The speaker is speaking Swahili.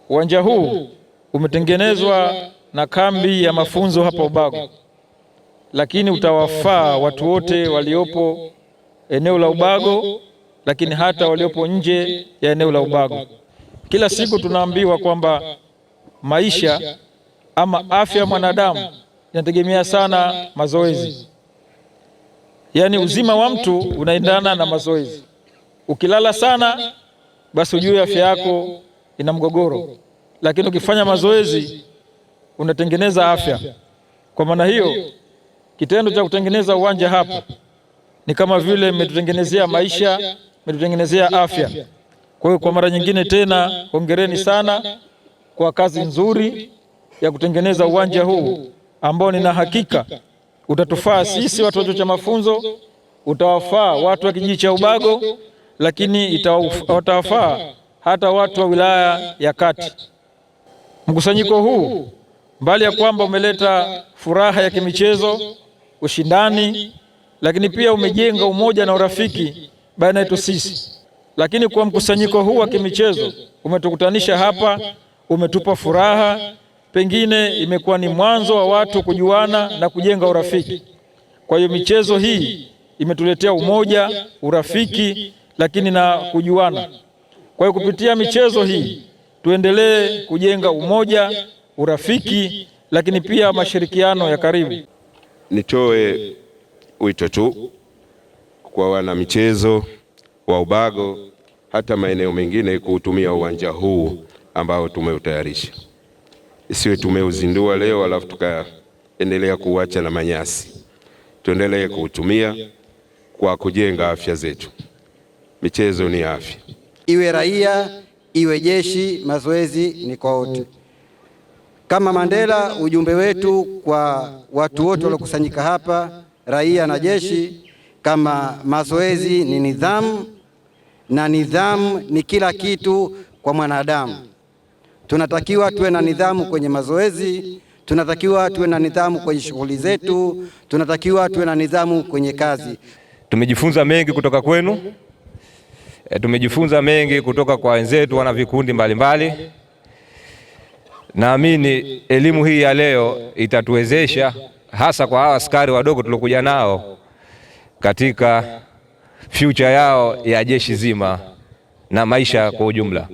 Uwanja huu umetengenezwa na kambi ya mafunzo hapa Ubago, lakini utawafaa watu wote waliopo eneo la Ubago, lakini hata waliopo nje ya eneo la Ubago. Kila siku tunaambiwa kwamba maisha ama afya ya mwanadamu inategemea sana mazoezi. Yaani uzima wa mtu unaendana na mazoezi. Ukilala sana, basi ujue afya yako ina mgogoro, lakini ukifanya mazoezi unatengeneza afya. Kwa maana hiyo, kitendo cha kutengeneza uwanja hapa ni kama vile mmetutengenezea maisha, mmetutengenezea afya. Kwa hiyo kwa mara nyingine tena, hongereni sana kwa kazi nzuri ya kutengeneza uwanja huu ambao nina hakika utatufaa sisi watu wa chuo cha mafunzo, utawafaa watu wa kijiji cha Ubago, lakini utawafaa hata watu wa wilaya ya Kati. Mkusanyiko huu mbali ya kwamba umeleta furaha ya kimichezo, ushindani, lakini pia umejenga umoja na urafiki baina yetu sisi. Lakini kwa mkusanyiko huu wa kimichezo umetukutanisha hapa, umetupa furaha, pengine imekuwa ni mwanzo wa watu kujuana na kujenga urafiki. Kwa hiyo michezo hii imetuletea umoja, urafiki, lakini na kujuana. Kwa hiyo kupitia michezo hii tuendelee kujenga umoja, urafiki, lakini pia mashirikiano ya karibu. Nitoe wito tu kwa wana michezo wa Ubago hata maeneo mengine kuutumia uwanja huu ambao tumeutayarisha. Isiwe tumeuzindua leo alafu tukaendelea kuacha na manyasi. Tuendelee kuutumia kwa kujenga afya zetu. Michezo ni afya. Iwe raia, iwe jeshi, mazoezi ni kwa wote. Kama Mandela, ujumbe wetu kwa watu wote waliokusanyika hapa, raia na jeshi, kama mazoezi ni nidhamu na nidhamu ni kila kitu kwa mwanadamu. Tunatakiwa tuwe na nidhamu kwenye mazoezi, tunatakiwa tuwe na nidhamu kwenye shughuli zetu, tunatakiwa tuwe na nidhamu kwenye kazi. Tumejifunza mengi kutoka kwenu. Tumejifunza mengi kutoka kwa wenzetu wana vikundi mbalimbali. Naamini elimu hii ya leo itatuwezesha hasa kwa hawa askari wadogo tulokuja nao katika future yao ya jeshi zima na maisha kwa ujumla.